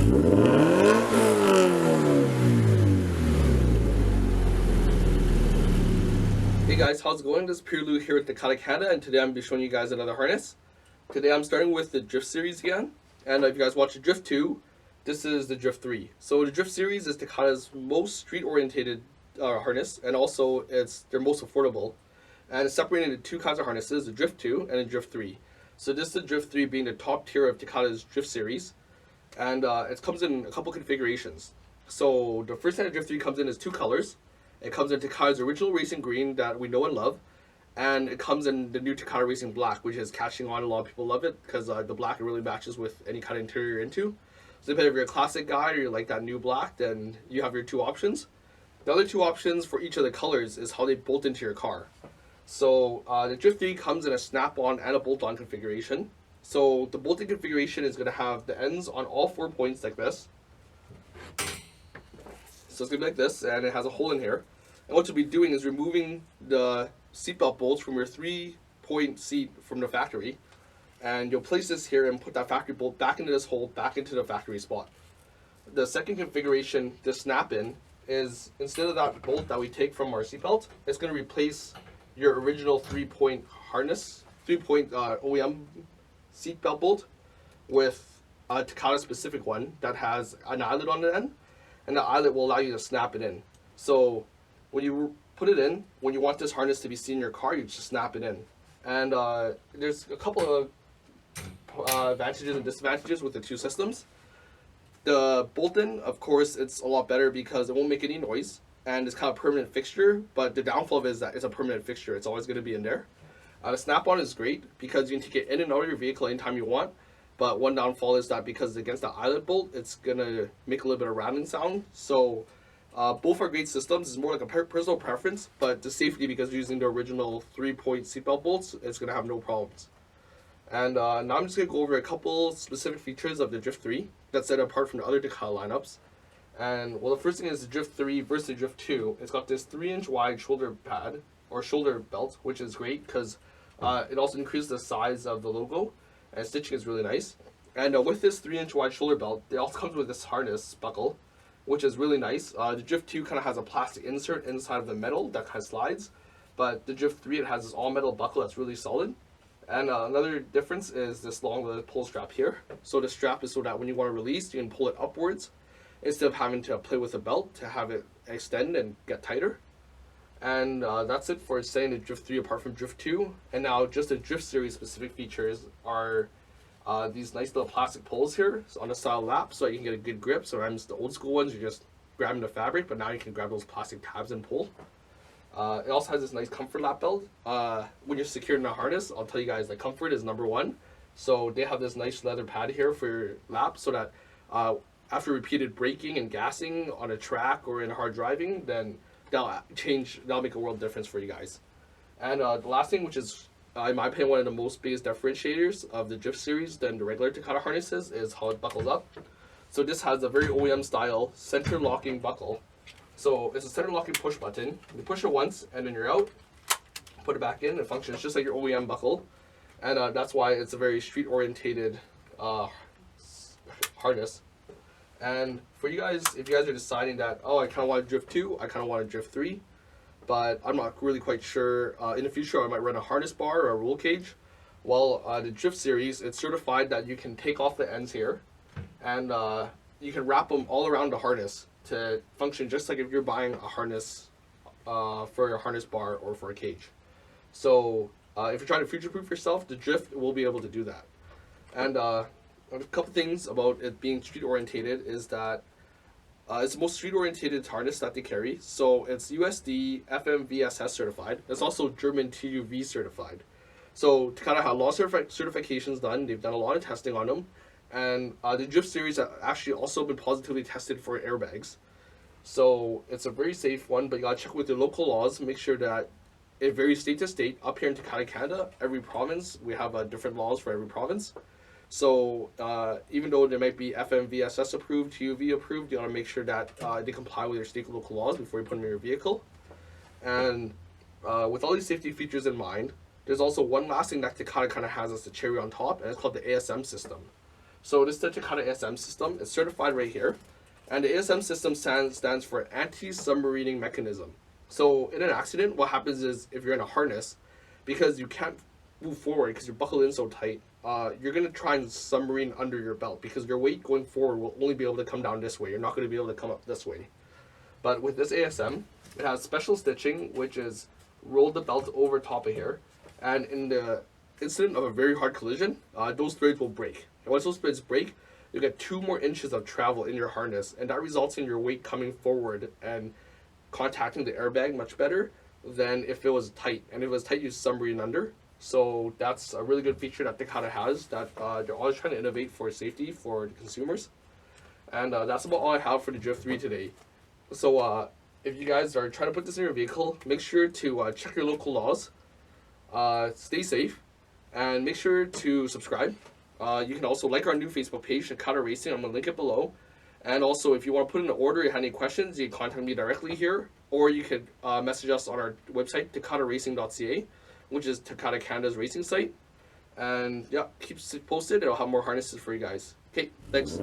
Hey guys, how's it going? This is Pirlu here with Takata, and today I'm going to be showing you guys another harness. Today I'm starting with the Drift series again, and if you guys watch the Drift 2, this is the Drift 3. So the Drift series is Takata's most street-oriented harness, and also they're most affordable. And it's separated into two kinds of harnesses, the Drift 2 and the Drift 3. So this is the Drift 3 being the top tier of Takata's Drift series, and it comes in a couple configurations. So the first thing the Drift 3 comes in is two colors. It comes in Takata's original racing green that we know and love, and it comes in the new Takata Racing Black, which is catching on. A lot of people love it because the black really matches with any kind of interior you're into. So depending if you're a classic guy or you like that new black, then you have your two options. The other two options for each of the colors is how they bolt into your car. So the Drift 3 comes in a snap-on and a bolt-on configuration. So the bolting configuration is going to have the ends on all 4 points like this. So it's going to be like this, and it has a hole in here. And what you'll be doing is removing the seatbelt bolts from your 3-point seat from the factory, and you'll place this here and put that factory bolt back into this hole, back into the factory spot. The second configuration, the snap-in, is instead of that bolt that we take from our seatbelt, it's going to replace your original 3-point harness, 3-point OEM seatbelt bolt with a Takata specific one that has an eyelet on the end, and the eyelet will allow you to snap it in. So when you put it in, when you want this harness to be seen in your car, you just snap it in. And there's a couple of advantages and disadvantages with the two systems. The BoltOn, of course, it's a lot better because it won't make any noise, and it's kind of a permanent fixture, but the downfall of it is that it's a permanent fixture. It's always going to be in there. The snap-on is great because you can take it in and out of your vehicle anytime you want, but one downfall is that because it's against the eyelet bolt, it's going to make a little bit of rattling sound. So both are great systems. It's more like a personal preference, but the safety, because you're using the original 3-point seatbelt bolts, it's going to have no problems. And now I'm just going to go over a couple specific features of the Drift 3 that set it apart from the other Takata lineups. And well, the first thing is the Drift 3 versus the Drift 2. It's got this 3-inch wide shoulder pad, or shoulder belt, which is great because it also increases the size of the logo, and stitching is really nice. And with this 3-inch wide shoulder belt, it also comes with this harness buckle, which is really nice. The Drift 2 kind of has a plastic insert inside of the metal that kind of slides, but the Drift 3, it has this all-metal buckle that's really solid. And another difference is this long pull strap here. So the strap is so that when you want to release, you can pull it upwards instead of having to play with the belt to have it extend and get tighter. And that's it for setting the Drift 3 apart from Drift 2. And now just the Drift series specific features are these nice little plastic pulls here on the style lap, so you can get a good grip. Sometimes the old school ones, you're just grabbing the fabric, but now you can grab those plastic tabs and pull. It also has this nice comfort lap belt. When you're secured in a harness, I'll tell you guys, like, comfort is number one. So they have this nice leather pad here for your lap, so that after repeated braking and gassing on a track or in hard driving, then that'll make a world difference for you guys. And the last thing, which is in my opinion one of the most biggest differentiators of the Drift series than the regular Takata harnesses, is how it buckles up. So this has a very OEM style center locking buckle. So it's a center locking push button. You push it once and then you're out. Put it back in. It functions just like your OEM buckle, and that's why it's a very street orientated harness. And for you guys, if you guys are deciding that, oh, I kind of want to Drift 2, I kind of want to Drift 3, but I'm not really quite sure, in the future I might run a harness bar or a roll cage. Well, the Drift series, it's certified that you can take off the ends here, and you can wrap them all around the harness to function just like if you're buying a harness for a harness bar or for a cage. So if you're trying to future-proof yourself, the Drift will be able to do that. And a couple things about it being street-orientated is that it's the most street-orientated harness that they carry. So it's USD FMVSS certified. It's also German TUV certified. So Takata had a lot of certifications done. They've done a lot of testing on them. And the Drift series have actually also been positively tested for airbags. So it's a very safe one, but you gotta check with the local laws, make sure that it varies state to state. Up here in Takata, Canada, every province, we have different laws for every province. So even though they might be FMVSS approved, TUV approved, you gotta make sure that they comply with your state and local laws before you put them in your vehicle. And with all these safety features in mind, there's also one last thing that Takata kind of has as the cherry on top, and it's called the ASM system. So this is the Takata ASM system. It's certified right here. And the ASM system stands for anti-submarining mechanism. So in an accident, what happens is if you're in a harness, because you can't move forward because you're buckled in so tight, you're going to try and submarine under your belt because your weight going forward will only be able to come down this way. You're not going to be able to come up this way. But with this ASM, it has special stitching, which is roll the belt over top of here. And in the incident of a very hard collision, those threads will break. And once those threads break, you get 2 more inches of travel in your harness, and that results in your weight coming forward and contacting the airbag much better than if it was tight. And if it was tight, you submarine under. So that's a really good feature that Takata has, that they're always trying to innovate for safety for the consumers. And that's about all I have for the Drift 3 today. So if you guys are trying to put this in your vehicle, make sure to check your local laws, stay safe, and make sure to subscribe. You can also like our new Facebook page, Takata Racing. I'm going to link it below. And also, if you want to put in an order, you have any questions, you can contact me directly here. Or you could message us on our website, takataracing.ca, which is Takata Canada's racing site. And yeah, keep posted. I'll have more harnesses for you guys. Okay, thanks.